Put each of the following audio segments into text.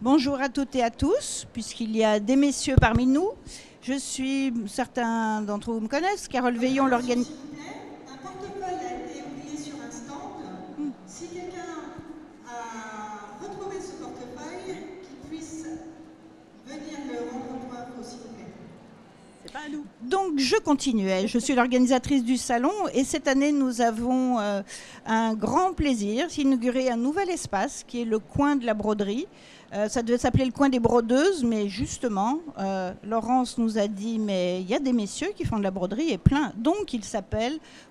Bonjour à toutes et à tous, puisqu'il y a des messieurs parmi nous. Certains d'entre vous me connaissent, Carole Veillon, l'organisatrice. Un portefeuille a été oublié sur un stand. Si quelqu'un a retrouvé ce portefeuille, qu'il puisse venir le rendre au point, s'il vous plaît. C'est pas à nous. Donc je continuais, je suis l'organisatrice du salon et cette année nous avons un grand plaisir d'inaugurer un nouvel espace qui est le coin de la broderie. Ça devait s'appeler le coin des brodeuses, mais justement, Laurence nous a dit, mais il y a des messieurs qui font de la broderie et plein. Donc,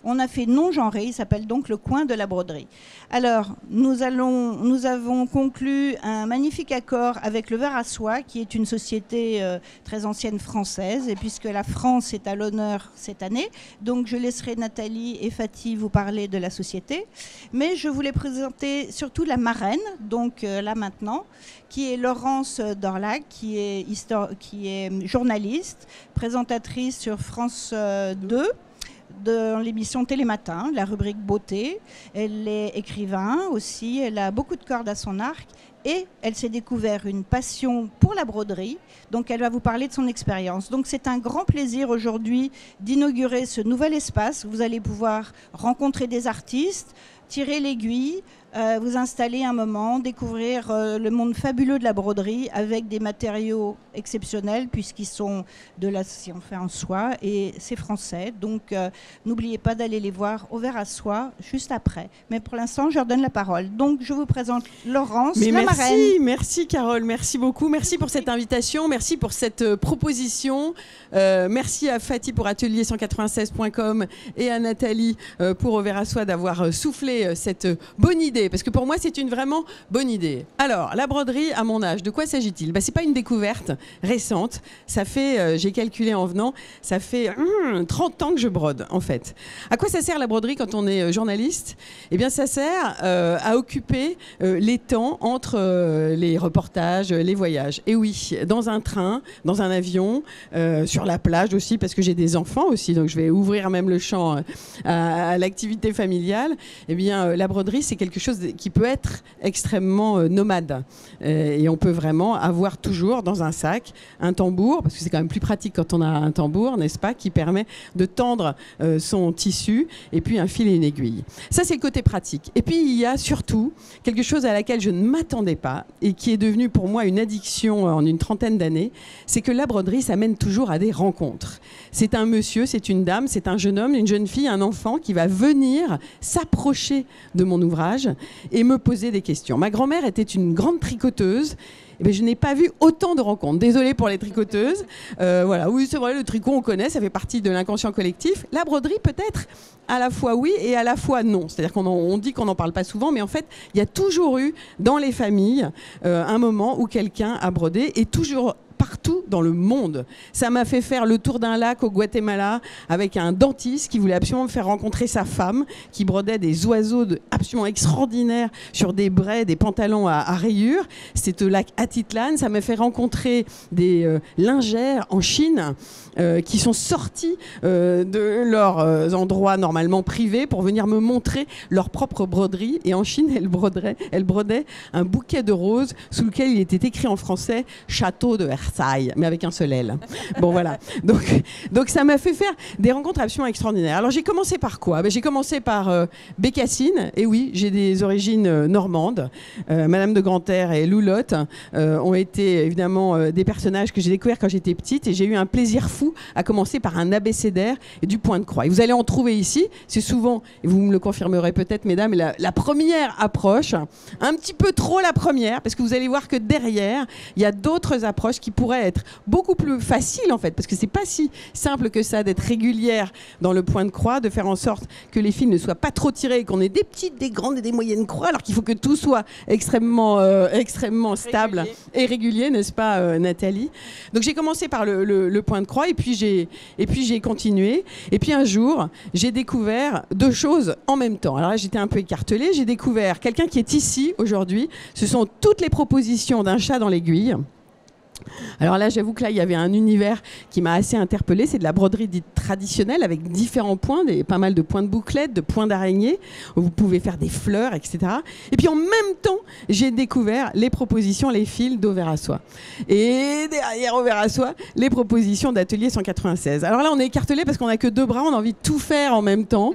on a fait non-genré, il s'appelle donc le coin de la broderie. Alors, nous avons conclu un magnifique accord avec Le Ver à Soie, qui est une société très ancienne française, et puisque la France est à l'honneur cette année, donc je laisserai Nathalie et Fatih vous parler de la société. Mais je voulais présenter surtout la marraine, donc là maintenant, qui est Laurence Dorlac, qui est journaliste, présentatrice sur France 2, dans l'émission Télématin, la rubrique beauté. Elle est écrivain aussi, elle a beaucoup de cordes à son arc et elle s'est découvert une passion pour la broderie. Donc elle va vous parler de son expérience. Donc c'est un grand plaisir aujourd'hui d'inaugurer ce nouvel espace. Vous allez pouvoir rencontrer des artistes, tirer l'aiguille, vous installer un moment, découvrir le monde fabuleux de la broderie avec des matériaux exceptionnels puisqu'ils sont de l'acier fait en soie et c'est français. Donc n'oubliez pas d'aller les voir au Ver à Soie juste après. Mais pour l'instant, je leur donne la parole. Donc je vous présente Laurence, la marraine. Merci Carole, merci beaucoup. Merci pour cette invitation, merci pour cette proposition. Merci à Fatih pour atelier196.com et à Nathalie pour au Ver à Soie d'avoir soufflé cette bonne idée. Parce que pour moi, c'est une vraiment bonne idée. Alors, la broderie à mon âge, de quoi s'agit-il ? Ce n'est pas une découverte récente. Ça fait, j'ai calculé en venant, ça fait 30 ans que je brode, en fait. À quoi ça sert la broderie quand on est journaliste ? Eh bien, ça sert à occuper les temps entre les reportages, les voyages. Et oui, dans un train, dans un avion, sur la plage aussi, parce que j'ai des enfants aussi, donc je vais ouvrir même le champ à l'activité familiale. Eh bien, la broderie, c'est quelque chose qui peut être extrêmement nomade. Et on peut vraiment avoir toujours dans un sac un tambour, parce que c'est quand même plus pratique quand on a un tambour, n'est-ce pas, qui permet de tendre son tissu, et puis un fil et une aiguille. Ça, c'est le côté pratique. Et puis, il y a surtout quelque chose à laquelle je ne m'attendais pas, et qui est devenu pour moi une addiction en une trentaine d'années, c'est que la broderie, ça mène toujours à des rencontres. C'est un monsieur, c'est une dame, c'est un jeune homme, une jeune fille, un enfant qui va venir s'approcher de mon ouvrage et me poser des questions. Ma grand-mère était une grande tricoteuse. Eh bien, je n'ai pas vu autant de rencontres. Désolée pour les tricoteuses. Voilà. Oui, c'est vrai, le tricot, on connaît, ça fait partie de l'inconscient collectif. La broderie, peut-être, à la fois oui et à la fois non. C'est-à-dire qu'on dit qu'on n'en parle pas souvent, mais en fait, il y a toujours eu dans les familles un moment où quelqu'un a brodé et toujours partout dans le monde. Ça m'a fait faire le tour d'un lac au Guatemala avec un dentiste qui voulait absolument me faire rencontrer sa femme qui brodait des oiseaux absolument extraordinaires sur des brais, des pantalons à rayures. C'était au lac Atitlan. Ça m'a fait rencontrer des lingères en Chine qui sont sortis de leurs endroits normalement privés pour venir me montrer leur propre broderie. Et en Chine, elles brodaient un bouquet de roses sous lequel il était écrit en français « Château de Versailles », mais avec un seul L. Bon, voilà. Donc ça m'a fait faire des rencontres absolument extraordinaires. Alors, j'ai commencé par quoi ? J'ai commencé par Bécassine. Et oui, j'ai des origines normandes. Madame de Grantaire et Loulotte ont été évidemment des personnages que j'ai découverts quand j'étais petite. Et j'ai eu un plaisir fou à commencer par un abécédaire et du point de croix. Et vous allez en trouver ici. C'est souvent, et vous me le confirmerez peut-être, mesdames, la première approche. Un petit peu trop la première, parce que vous allez voir que derrière, il y a d'autres approches qui pourraient être beaucoup plus faciles, en fait, parce que c'est pas si simple que ça d'être régulière dans le point de croix, de faire en sorte que les fils ne soient pas trop tirés, qu'on ait des petites, des grandes et des moyennes croix, alors qu'il faut que tout soit extrêmement stable et régulier, n'est-ce pas, Nathalie ? Donc j'ai commencé par le point de croix, et puis j'ai continué. Et puis un jour, j'ai découvert deux choses en même temps. Alors là, j'étais un peu écartelée. J'ai découvert quelqu'un qui est ici aujourd'hui. Ce sont toutes les propositions d'un chat dans l'aiguille. Alors là, j'avoue que là, il y avait un univers qui m'a assez interpellée. C'est de la broderie dite traditionnelle avec différents points, pas mal de points de bouclettes, de points d'araignée. Vous pouvez faire des fleurs, etc. Et puis en même temps, j'ai découvert les propositions, les fils d'Auvers à Soie. Et derrière Auvers à Soie, les propositions d'Atelier 196. Alors là, on est écartelé parce qu'on n'a que 2 bras, on a envie de tout faire en même temps.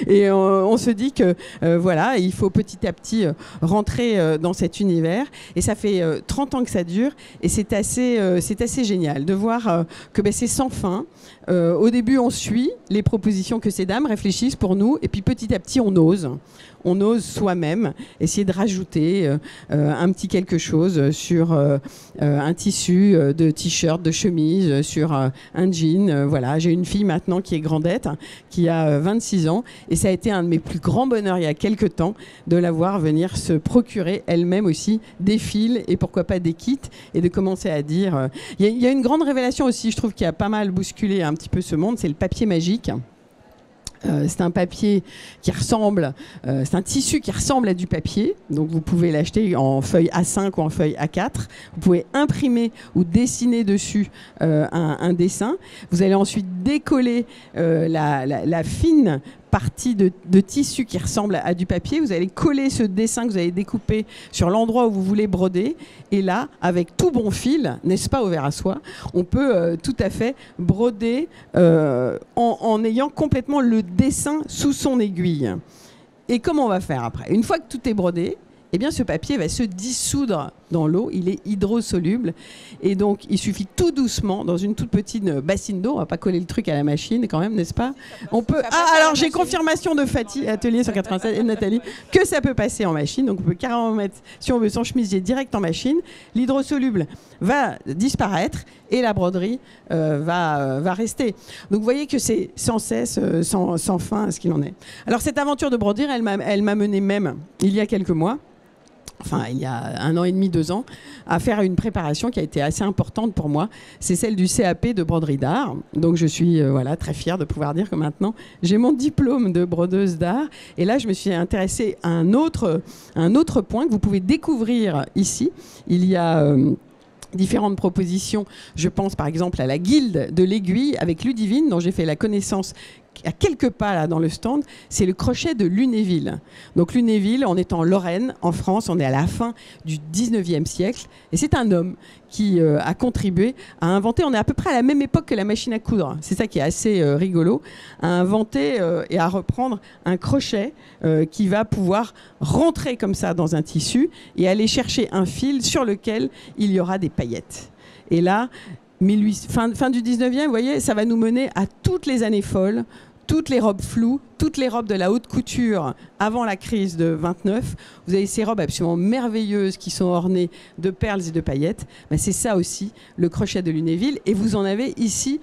Et on se dit que voilà, il faut petit à petit rentrer dans cet univers. Et ça fait 30 ans que ça dure. Et c'est assez génial de voir que c'est sans fin. Au début, on suit les propositions que ces dames réfléchissent pour nous, et puis petit à petit, on ose. On ose soi-même essayer de rajouter un petit quelque chose sur un tissu de t-shirt, de chemise, sur un jean. Voilà, j'ai une fille maintenant qui est grandette, qui a 26 ans, et ça a été un de mes plus grands bonheurs il y a quelques temps de la voir venir se procurer elle-même aussi des fils et pourquoi pas des kits, et de commencer à dire... Il y a une grande révélation aussi, je trouve, qui a pas mal bousculé un petit peu ce monde, c'est le papier magique. C'est un papier qui ressemble, c'est un tissu qui ressemble à du papier, donc vous pouvez l'acheter en feuille A5 ou en feuille A4. Vous pouvez imprimer ou dessiner dessus un dessin. Vous allez ensuite décoller la fine partie de tissu qui ressemble à du papier. Vous allez coller ce dessin que vous avez découpé sur l'endroit où vous voulez broder. Et là, avec tout bon fil, n'est-ce pas, Auvers à Soie, on peut tout à fait broder en ayant complètement le dessin sous son aiguille. Et comment on va faire après? Une fois que tout est brodé, eh bien, ce papier va se dissoudre dans l'eau, il est hydrosoluble, et donc il suffit tout doucement, dans une toute petite bassine d'eau, on va pas coller le truc à la machine quand même, n'est-ce pas? On peut. Alors j'ai confirmation de Fatih, Atelier 187 et Nathalie, que ça peut passer en machine, donc on peut carrément mettre, si on veut, son chemisier direct en machine, l'hydrosoluble va disparaître et la broderie va rester. Donc vous voyez que c'est sans cesse, sans fin ce qu'il en est. Alors cette aventure de broderie, elle m'a mené même, il y a quelques mois, enfin il y a 1 an et demi, 2 ans, à faire une préparation qui a été assez importante pour moi. C'est celle du CAP de broderie d'art. Donc je suis très fière de pouvoir dire que maintenant j'ai mon diplôme de brodeuse d'art. Et là je me suis intéressée à un autre point que vous pouvez découvrir ici. Il y a... différentes propositions, je pense par exemple à la guilde de l'aiguille avec Ludivine, dont j'ai fait la connaissance à quelques pas là dans le stand. C'est le crochet de Lunéville. Donc Lunéville, on est en Lorraine, en France, on est à la fin du 19e siècle, et c'est un homme qui a contribué à inventer, on est à peu près à la même époque que la machine à coudre, c'est ça qui est assez rigolo, à inventer et à reprendre un crochet qui va pouvoir rentrer comme ça dans un tissu et aller chercher un fil sur lequel il y aura des paillettes. Et là, fin du 19e, vous voyez, ça va nous mener à toutes les années folles, toutes les robes floues, toutes les robes de la haute couture avant la crise de 29. Vous avez ces robes absolument merveilleuses qui sont ornées de perles et de paillettes. Ben, c'est ça aussi, le crochet de Lunéville. Et vous en avez ici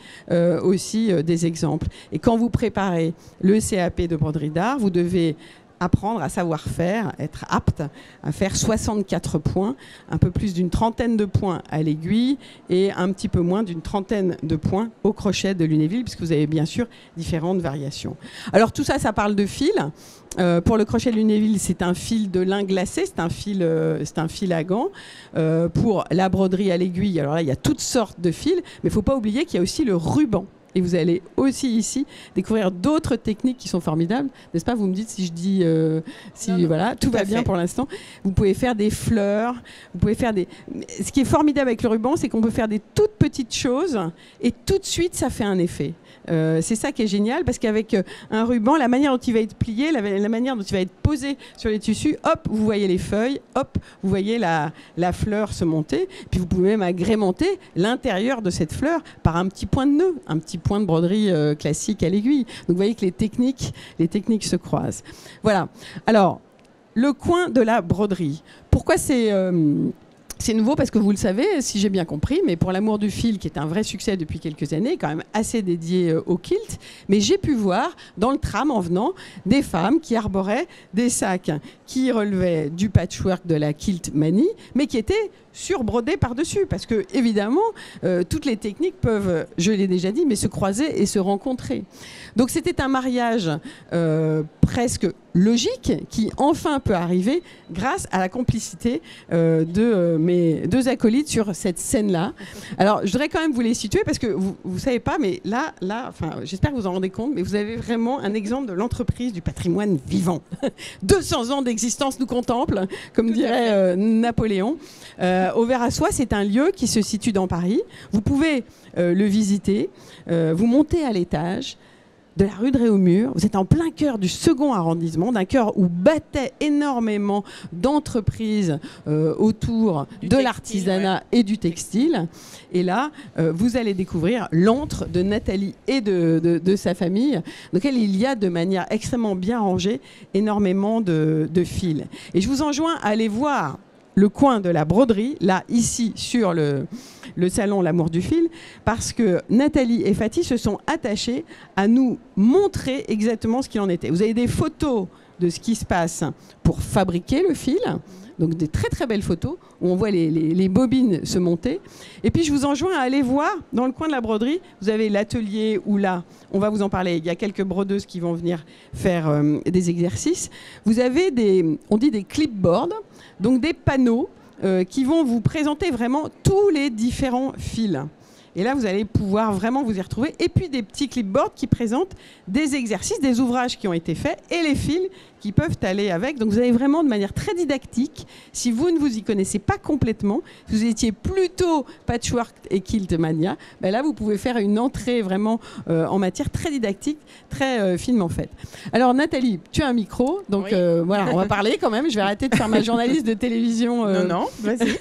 aussi des exemples. Et quand vous préparez le CAP de broderie d'art, vous devez apprendre à savoir faire, être apte à faire 64 points, un peu plus d'une trentaine de points à l'aiguille et un petit peu moins d'une trentaine de points au crochet de Lunéville, puisque vous avez bien sûr différentes variations. Alors tout ça, ça parle de fil. Pour le crochet de Lunéville, c'est un fil de lin glacé, c'est un fil à gants. Pour la broderie à l'aiguille, alors là, il y a toutes sortes de fils, mais il ne faut pas oublier qu'il y a aussi le ruban. Et vous allez aussi ici découvrir d'autres techniques qui sont formidables, n'est-ce pas? Vous me dites si je dis, non, voilà, tout va bien pour l'instant. Vous pouvez faire des fleurs, vous pouvez faire des... Ce qui est formidable avec le ruban, c'est qu'on peut faire des toutes petites choses et tout de suite, ça fait un effet. C'est ça qui est génial, parce qu'avec un ruban, la manière dont il va être plié, la manière dont il va être posé sur les tissus, hop, vous voyez les feuilles, hop, vous voyez la fleur se monter, puis vous pouvez même agrémenter l'intérieur de cette fleur par un petit point de nœud, un petit point de broderie classique à l'aiguille. Donc vous voyez que les techniques se croisent. Voilà. Alors, le coin de la broderie. Pourquoi c'est nouveau? Parce que vous le savez, si j'ai bien compris, mais pour l'amour du fil, qui est un vrai succès depuis quelques années, quand même assez dédié au kilt, mais j'ai pu voir dans le tram en venant des femmes qui arboraient des sacs qui relevaient du patchwork de la kilt manie, mais qui étaient surbroder par-dessus, parce que évidemment, toutes les techniques peuvent, je l'ai déjà dit, mais se croiser et se rencontrer. Donc c'était un mariage presque logique qui enfin peut arriver grâce à la complicité de mes deux acolytes sur cette scène-là. Alors je voudrais quand même vous les situer parce que vous ne savez pas, mais là, enfin, j'espère que vous en rendez compte, mais vous avez vraiment un exemple de l'entreprise du patrimoine vivant. 200 ans d'existence nous contemplent, comme dirait Napoléon. Auvers à Soi, c'est un lieu qui se situe dans Paris. Vous pouvez le visiter, vous montez à l'étage de la rue de Réaumur. Vous êtes en plein cœur du second arrondissement, d'un cœur où battaient énormément d'entreprises autour de l'artisanat et du textile. Et là, vous allez découvrir l'antre de Nathalie et de sa famille, dans lequel il y a de manière extrêmement bien rangée énormément de fils. Et je vous enjoins à aller voir le coin de la broderie, là, ici, sur le salon L'Amour du fil, parce que Nathalie et Fatih se sont attachées à nous montrer exactement ce qu'il en était. Vous avez des photos de ce qui se passe pour fabriquer le fil, donc des très très belles photos où on voit les bobines se monter. Et puis je vous enjoins à aller voir dans le coin de la broderie, vous avez l'atelier où là, on va vous en parler, il y a quelques brodeuses qui vont venir faire des exercices. Vous avez on dit des clipboards, donc des panneaux qui vont vous présenter vraiment tous les différents fils. Et là, vous allez pouvoir vraiment vous y retrouver. Et puis des petits clipboards qui présentent des exercices, des ouvrages qui ont été faits et les fils qui peuvent aller avec. Donc vous avez vraiment de manière très didactique, si vous ne vous y connaissez pas complètement, si vous étiez plutôt patchwork et kilt mania, ben là vous pouvez faire une entrée vraiment en matière très didactique, très finement faite. Alors Nathalie, tu as un micro, donc oui. Voilà, on va parler quand même. Je vais arrêter de faire ma journaliste de télévision. Non, vas-y.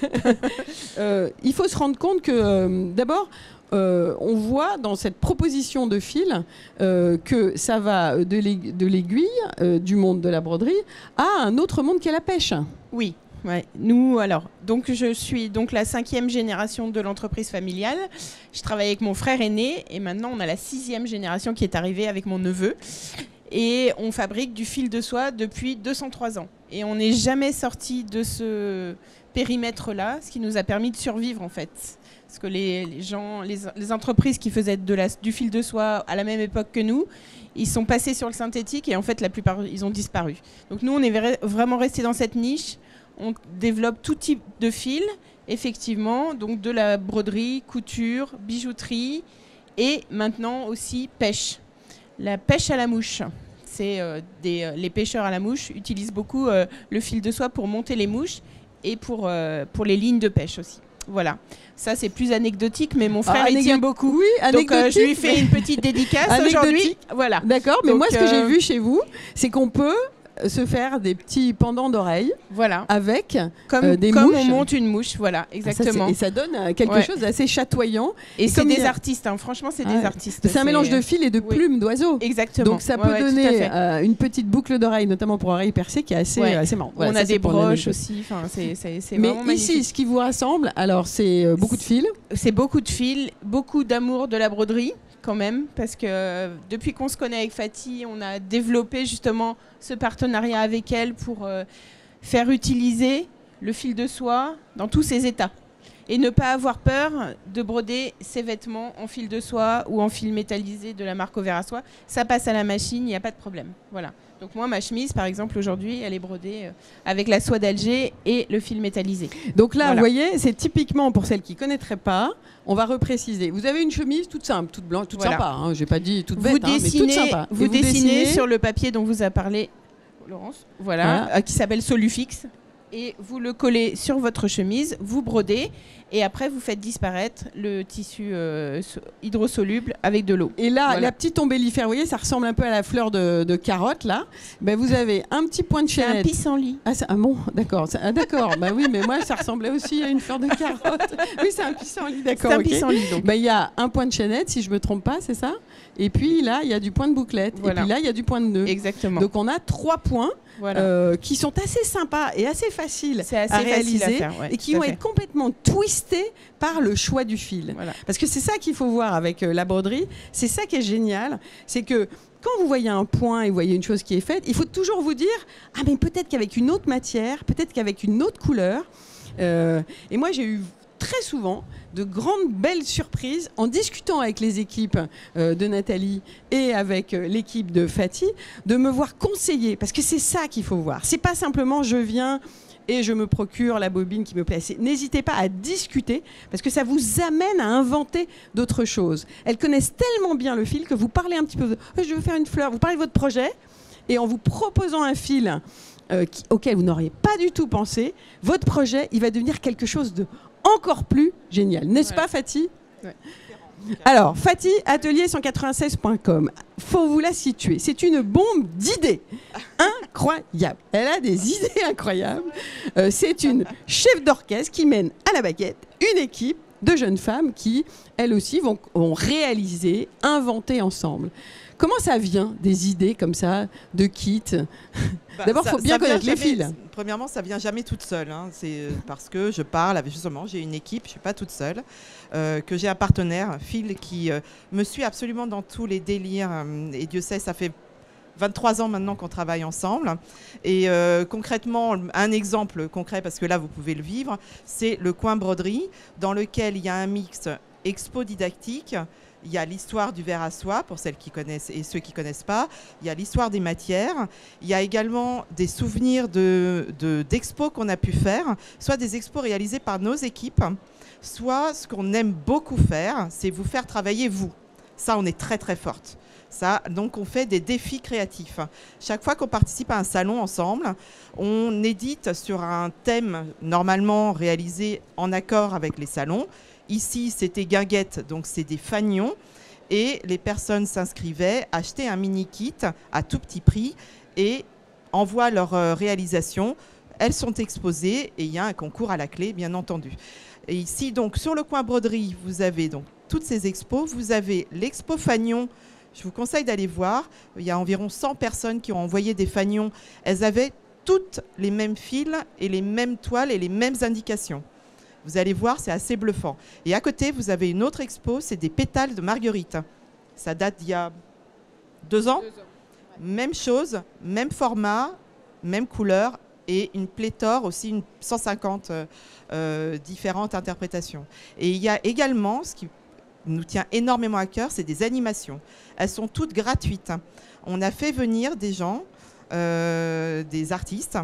Il faut se rendre compte que d'abord, on voit dans cette proposition de fil que ça va de l'aiguille du monde de la broderie à un autre monde qu'est la pêche. Oui. Ouais. Nous, alors, donc je suis donc la 5e génération de l'entreprise familiale. Je travaille avec mon frère aîné et maintenant on a la 6e génération qui est arrivée avec mon neveu. Et on fabrique du fil de soie depuis 203 ans. Et on n'est jamais sorti de ce périmètre-là, ce qui nous a permis de survivre en fait. Parce que les entreprises qui faisaient du fil de soie à la même époque que nous, ils sont passés sur le synthétique et en fait la plupart ils ont disparu. Donc nous on est vraiment restés dans cette niche. On développe tout type de fil, effectivement, donc de la broderie, couture, bijouterie et maintenant aussi pêche. La pêche à la mouche. C'est les pêcheurs à la mouche utilisent beaucoup le fil de soie pour monter les mouches et pour les lignes de pêche aussi. Voilà, ça c'est plus anecdotique, mais mon frère il tient beaucoup. Oui, donc je lui fais une petite dédicace aujourd'hui. Voilà. D'accord, mais donc, moi ce que j'ai vu chez vous, c'est qu'on peut se faire des petits pendants d'oreilles, voilà, avec des comme mouches. on monte une mouche, voilà, exactement. Et ça donne quelque chose d'assez chatoyant. Et c'est des artistes, hein. Franchement, c'est des artistes. C'est un mélange de fils et de plumes d'oiseaux. Exactement. Donc ça peut donner une petite boucle d'oreille, notamment pour oreilles percées, qui est assez marrant. Voilà, on a des broches aussi. C'est mais vraiment magnifique. Ici, ce qui vous rassemble, alors c'est beaucoup de fils. C'est beaucoup de fils, beaucoup d'amour de la broderie. Quand même, parce que depuis qu'on se connaît avec Fatih, on a développé justement ce partenariat avec elle pour faire utiliser le fil de soie dans tous ses états et ne pas avoir peur de broder ses vêtements en fil de soie ou en fil métallisé de la marque Auvers à Soi. Ça passe à la machine, il n'y a pas de problème. Voilà. Donc moi, ma chemise, par exemple, aujourd'hui, elle est brodée avec la soie d'Alger et le fil métallisé. Donc là, vous voyez, c'est typiquement, pour celles qui ne connaîtraient pas, on va repréciser. Vous avez une chemise toute simple, toute blanche, toute sympa. Hein, je n'ai pas dit toute bête, mais toute sympa. Vous dessinez sur le papier dont vous a parlé Laurence, qui s'appelle Solufix. Et vous le collez sur votre chemise, vous brodez et après vous faites disparaître le tissu hydrosoluble avec de l'eau. Et là, la petite ombellifère, vous voyez, ça ressemble un peu à la fleur de carotte là. Ben, vous avez un petit point de chaînette. C'est un pissenlit. Ah bon, d'accord. D'accord. Bah oui, mais moi ça ressemblait aussi à une fleur de carotte. Oui, c'est un pissenlit, d'accord. C'est un pissenlit donc. Ben, il y a un point de chaînette, si je me trompe pas, c'est ça. Et puis là, il y a du point de bouclette. Voilà. Et puis là, il y a du point de nœud. Exactement. Donc on a 3 points. Voilà. Qui sont assez sympas et assez faciles à réaliser et qui vont être complètement twistés par le choix du fil. Voilà. Parce que c'est ça qu'il faut voir avec la broderie, c'est ça qui est génial, c'est que quand vous voyez un point et vous voyez une chose qui est faite, il faut toujours vous dire « Ah mais peut-être qu'avec une autre matière, peut-être qu'avec une autre couleur, Et moi, j'ai eu très souvent de grandes belles surprises en discutant avec les équipes de Nathalie et avec l'équipe de Fatih, de me voir conseiller, parce que c'est ça qu'il faut voir. C'est pas simplement je viens et je me procure la bobine qui me plaît. N'hésitez pas à discuter, parce que ça vous amène à inventer d'autres choses. Elles connaissent tellement bien le fil que vous parlez un petit peu, je veux faire une fleur, vous parlez de votre projet, et en vous proposant un fil auquel vous n'auriez pas du tout pensé, votre projet, il va devenir quelque chose de encore plus génial. N'est-ce pas, Fatih? Ouais. Alors, Fatih, atelier196.com. Faut vous la situer. C'est une bombe d'idées incroyable. Elle a des idées incroyables. C'est une chef d'orchestre qui mène à la baguette une équipe de jeunes femmes qui, elles aussi, vont réaliser, inventer ensemble. Comment ça vient, des idées comme ça, de kits? D'abord, il faut bien connaître les fils. Premièrement, ça vient jamais toute seule. Hein. C'est parce que je parle avec, justement, j'ai une équipe, je ne suis pas toute seule, que j'ai un partenaire, Phil, qui me suit absolument dans tous les délires. Et Dieu sait, ça fait 23 ans maintenant qu'on travaille ensemble. Et concrètement, un exemple concret, parce que là, vous pouvez le vivre, c'est le coin broderie, dans lequel il y a un mix expo didactique. Il y a l'histoire du verre à soie, pour celles qui connaissent et ceux qui ne connaissent pas. Il y a l'histoire des matières. Il y a également des souvenirs d'expos qu'on a pu faire, soit des expos réalisés par nos équipes, soit ce qu'on aime beaucoup faire, c'est vous faire travailler vous. Ça, on est très, très forte. Ça, donc, on fait des défis créatifs. Chaque fois qu'on participe à un salon ensemble, on édite sur un thème normalement réalisé en accord avec les salons. Ici, c'était guinguette, donc c'est des fanions. Et les personnes s'inscrivaient, achetaient un mini-kit à tout petit prix et envoient leur réalisation. Elles sont exposées et il y a un concours à la clé, bien entendu. Et ici, donc, sur le coin broderie, vous avez donc toutes ces expos. Vous avez l'expo fanion. Je vous conseille d'aller voir. Il y a environ 100 personnes qui ont envoyé des fanions. Elles avaient toutes les mêmes fils et les mêmes toiles et les mêmes indications. Vous allez voir, c'est assez bluffant. Et à côté, vous avez une autre expo, c'est des pétales de marguerite. Ça date d'il y a 2 ans. 2 ans. Ouais. Même chose, même format, même couleur et une pléthore, aussi une 150 différentes interprétations. Et il y a également, ce qui nous tient énormément à cœur, c'est des animations. Elles sont toutes gratuites. On a fait venir des gens, des artistes,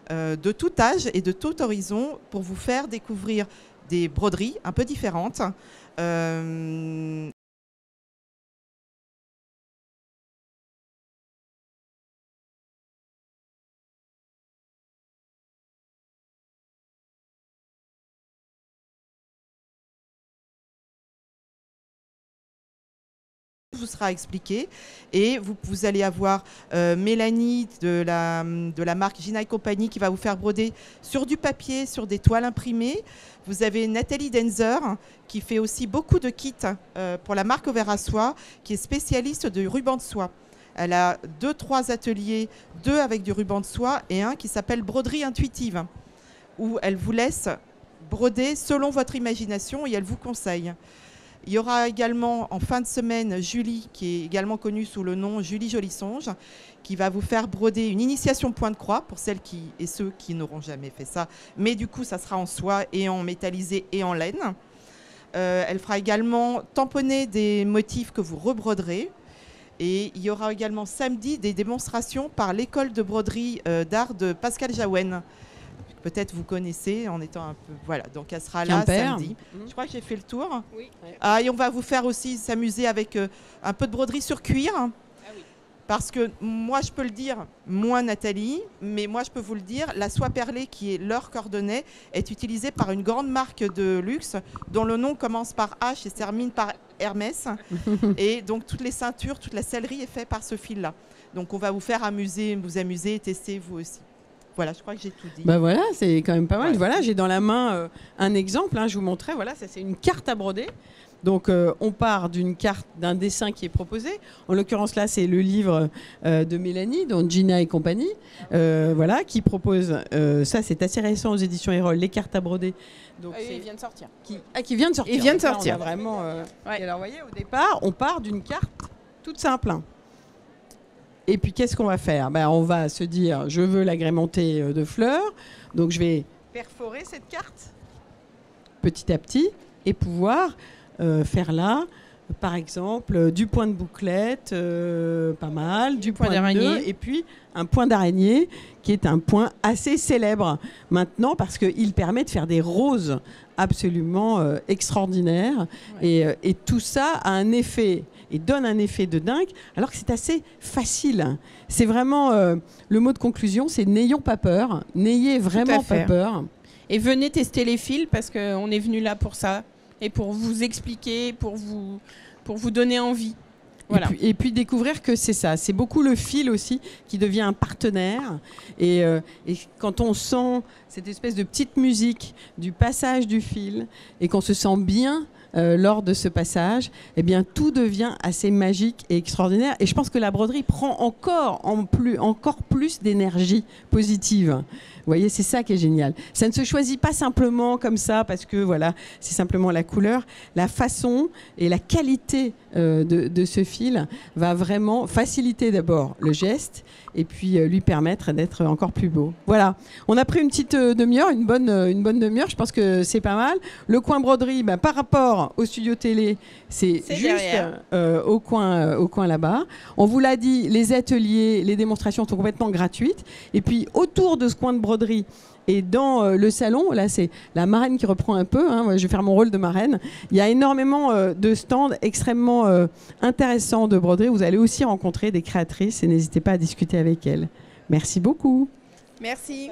de tout âge et de tout horizon pour vous faire découvrir des broderies un peu différentes. Vous sera expliqué et vous allez avoir Mélanie de la marque Gina et compagnie qui va vous faire broder sur du papier, sur des toiles imprimées. Vous avez Nathalie Denzer qui fait aussi beaucoup de kits pour la marque Au Verre à Soie, qui est spécialiste de ruban de soie. Elle a 2-3 ateliers, 2 avec du ruban de soie et un qui s'appelle Broderie Intuitive, où elle vous laisse broder selon votre imagination et elle vous conseille. Il y aura également en fin de semaine Julie, qui est également connue sous le nom Julie Jolisonge, qui va vous faire broder une initiation point de croix pour celles et ceux qui n'auront jamais fait ça. Mais du coup, ça sera en soie et en métallisé et en laine. Elle fera également tamponner des motifs que vous rebroderez. Et il y aura également samedi des démonstrations par l'école de broderie d'art de Pascal Jaouen. Peut-être vous connaissez en étant un peu... Voilà, donc elle sera là samedi. Je crois que j'ai fait le tour. Oui. Ah, et on va vous faire aussi s'amuser avec un peu de broderie sur cuir. Ah oui. Parce que moi, je peux le dire, moins Nathalie, mais moi, je peux vous le dire, la soie perlée qui est leur cordonnet est utilisée par une grande marque de luxe dont le nom commence par H et se termine par Hermès. Et donc, toutes les ceintures, toute la sellerie est faite par ce fil-là. Donc, on va vous faire vous amuser et tester vous aussi. Voilà, je crois que j'ai tout dit. Bah voilà, c'est quand même pas mal. Ouais. Voilà, j'ai dans la main un exemple, je vous montrais. Voilà, ça c'est une carte à broder. Donc on part d'une carte, d'un dessin qui est proposé. En l'occurrence là, c'est le livre de Mélanie, donc Gina et compagnie, voilà, qui propose. Ça, c'est assez récent aux éditions Erol, les cartes à broder. Donc il vient de sortir. Qui vient de sortir. Il vient de sortir. Là, on a vraiment. Ouais. Et alors, vous voyez, au départ, on part d'une carte toute simple. Et puis, qu'est-ce qu'on va faire ? On va se dire, je veux l'agrémenter de fleurs. Donc, je vais perforer cette carte petit à petit et pouvoir faire là, par exemple, du point de bouclette, pas mal, du point d'araignée, et puis un point d'araignée qui est un point assez célèbre maintenant parce qu'il permet de faire des roses absolument extraordinaires. Ouais. Et tout ça a un effet et donne un effet de dingue, alors que c'est assez facile. C'est vraiment le mot de conclusion, c'est n'ayons pas peur, n'ayez vraiment pas peur. Et venez tester les fils parce qu'on est venu là pour ça et pour vous expliquer, pour vous donner envie. Voilà. Et puis découvrir que c'est ça, c'est beaucoup le fil aussi qui devient un partenaire. Et quand on sent cette espèce de petite musique du passage du fil et qu'on se sent bien lors de ce passage, eh bien tout devient assez magique et extraordinaire. Et je pense que la broderie prend encore plus d'énergie positive. Vous voyez, c'est ça qui est génial. Ça ne se choisit pas simplement comme ça parce que voilà, c'est simplement la couleur. La façon et la qualité de ce fil va vraiment faciliter d'abord le geste et puis lui permettre d'être encore plus beau. Voilà, on a pris une petite demi-heure, une bonne demi-heure, je pense que c'est pas mal. Le coin broderie, par rapport au studio télé, c'est juste au coin là-bas. On vous l'a dit, les ateliers, les démonstrations sont complètement gratuites. Et puis autour de ce coin de broderie et dans le salon, là c'est la marraine qui reprend un peu, hein, je vais faire mon rôle de marraine. Il y a énormément de stands extrêmement intéressants de broderie. Vous allez aussi rencontrer des créatrices et n'hésitez pas à discuter avec elles. Merci beaucoup. Merci.